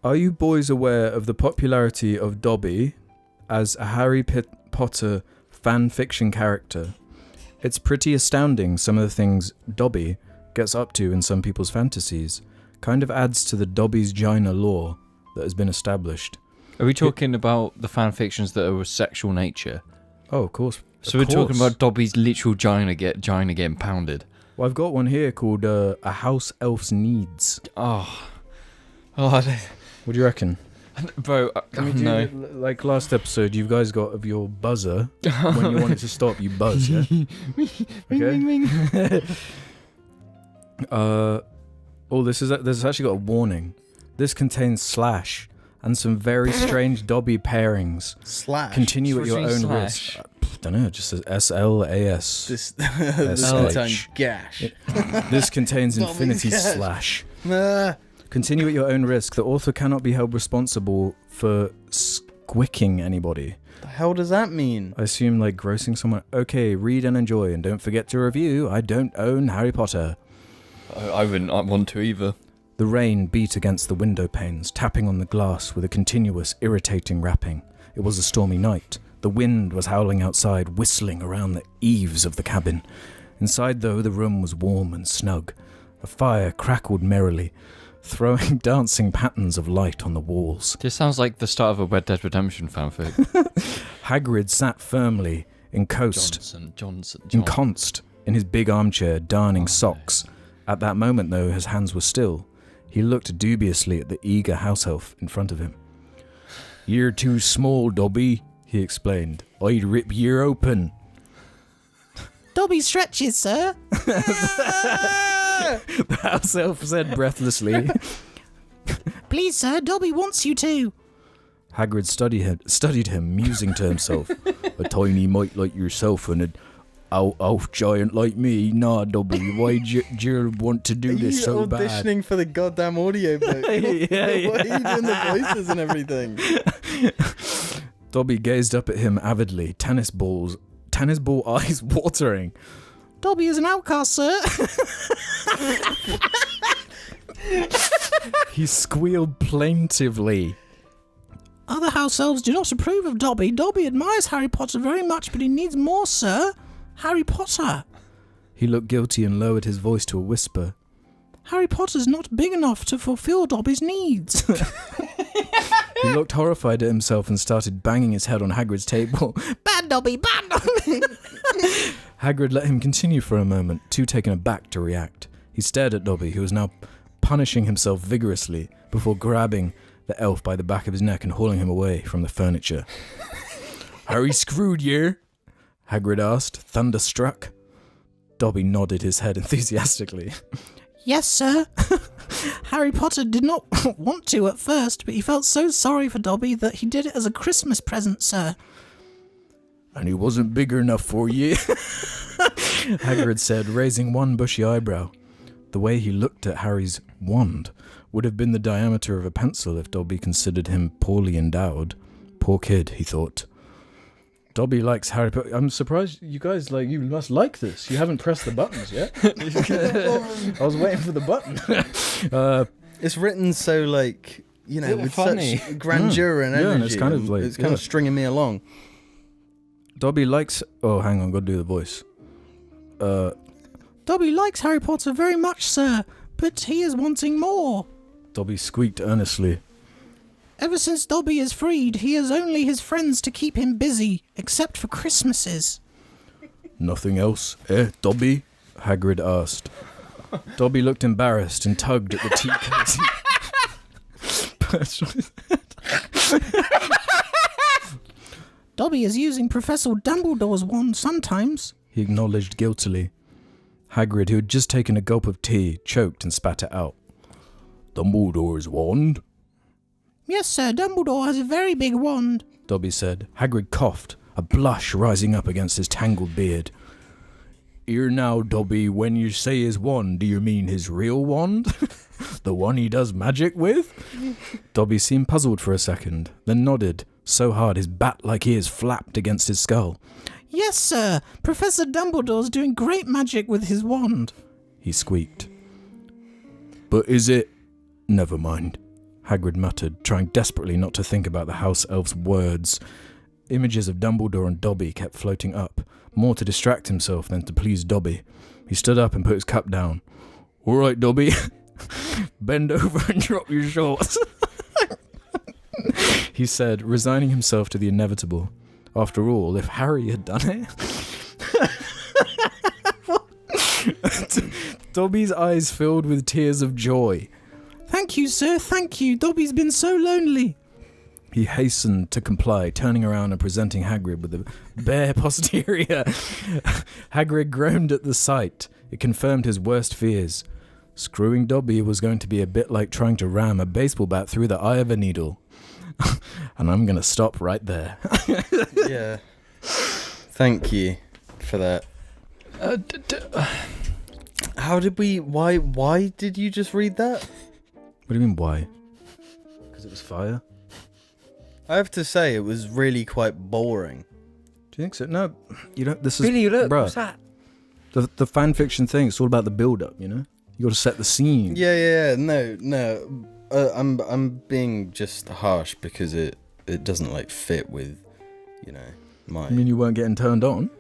Are you boys aware of the popularity of Dobby as a Harry Potter fanfiction character? It's pretty astounding some of the things Dobby gets up to in some people's fantasies. Kind of adds to the Dobby's Gina lore that has been established. Are we talking about the fanfictions that are of sexual nature? Oh, of course. So we're talking about Dobby's literal Gina getting pounded. Well, I've got one here called A House Elf's Needs. Oh, what do you reckon? Bro, no. Like last episode, you guys got of your buzzer. When you want it to stop, you buzz, yeah? Okay. This has actually got a warning. This contains slash and some very strange Dobby pairings. Slash. Continue at your own risk. I don't know, it just says SLAS. This contains gash. This contains infinity slash. Continue at your own risk. The author cannot be held responsible for squicking anybody. The hell does that mean? I assume like grossing someone. Okay, read and enjoy, and don't forget to review. I don't own Harry Potter. I wouldn't want to either. The rain beat against the window panes, tapping on the glass with a continuous, irritating rapping. It was a stormy night. The wind was howling outside, whistling around the eaves of the cabin. Inside, though, the room was warm and snug. A fire crackled merrily, throwing dancing patterns of light on the walls. This sounds like the start of a Red Dead Redemption fanfic. Hagrid sat firmly, enconced in his big armchair, darning socks. At that moment, though, his hands were still. He looked dubiously at the eager house elf in front of him. "You're too small, Dobby," he explained. "I'd rip you open." "Dobby stretches, sir." The house elf said breathlessly. "Please, sir, Dobby wants you to." Hagrid studied him, musing to himself. "A tiny mite like yourself and an elf giant like me? Nah, Dobby, why'd you want to do this so bad?" Auditioning for the goddamn audiobook. Yeah. Why are you doing the voices and everything? Dobby gazed up at him avidly, tennis ball eyes watering. "Dobby is an outcast, sir." He squealed plaintively. "Other house elves do not approve of Dobby. Dobby admires Harry Potter very much, but he needs more, sir. Harry Potter." He looked guilty and lowered his voice to a whisper. "Harry Potter's not big enough to fulfill Dobby's needs." He looked horrified at himself and started banging his head on Hagrid's table. "Bad Dobby, bad Dobby." Hagrid let him continue for a moment, too taken aback to react. He stared at Dobby, who was now punishing himself vigorously, before grabbing the elf by the back of his neck and hauling him away from the furniture. "Harry screwed you?" Hagrid asked, thunderstruck. Dobby nodded his head enthusiastically. "Yes, sir. Harry Potter did not want to at first, but he felt so sorry for Dobby that he did it as a Christmas present, sir." "And he wasn't big enough for you?" Hagrid said, raising one bushy eyebrow. The way he looked at Harry's wand would have been the diameter of a pencil if Dobby considered him poorly endowed. Poor kid, he thought. Dobby likes Harry Potter. I'm surprised you guys, you must like this. You haven't pressed the buttons yet. I was waiting for the button. It's written so, with funny. such grandeur and energy. Yeah, and it's kind of it's kind of stringing me along. Dobby likes... Oh, hang on, gotta do the voice. "Dobby likes Harry Potter very much, sir, but he is wanting more." Dobby squeaked earnestly. "Ever since Dobby is freed, he has only his friends to keep him busy, except for Christmases." "Nothing else, Dobby?" Hagrid asked. Dobby looked embarrassed and tugged at the tea curtain. "Dobby is using Professor Dumbledore's wand sometimes," he acknowledged guiltily. Hagrid, who had just taken a gulp of tea, choked and spat it out. "Dumbledore's wand?" "Yes, sir, Dumbledore has a very big wand," Dobby said. Hagrid coughed, a blush rising up against his tangled beard. "Here now, Dobby, when you say his wand, do you mean his real wand? The one he does magic with?" Dobby seemed puzzled for a second, then nodded, so hard his bat-like ears flapped against his skull. "Yes, sir, Professor Dumbledore's doing great magic with his wand," he squeaked. "But is it..." "Never mind." Hagrid muttered, trying desperately not to think about the house elf's words. Images of Dumbledore and Dobby kept floating up, more to distract himself than to please Dobby. He stood up and put his cup down. "All right, Dobby. Bend over and drop your shorts," he said, resigning himself to the inevitable. After all, if Harry had done it... Dobby's eyes filled with tears of joy. "Thank you, sir, thank you. Dobby's been so lonely." He hastened to comply, turning around and presenting Hagrid with a bare posterior. Hagrid groaned at the sight. It confirmed his worst fears. Screwing Dobby was going to be a bit like trying to ram a baseball bat through the eye of a needle. And I'm going to stop right there. Yeah. Thank you for that. How did we... Why did you just read that? What do you mean, why? Because it was fire? I have to say, it was really quite boring. Do you think so? No, you don't. This is... Billy, look, bruh, what's that? The fan fiction thing, it's all about the build-up, you know? You got to set the scene. Yeah. No. I'm being just harsh because it doesn't like fit with, you know, my... You mean you weren't getting turned on?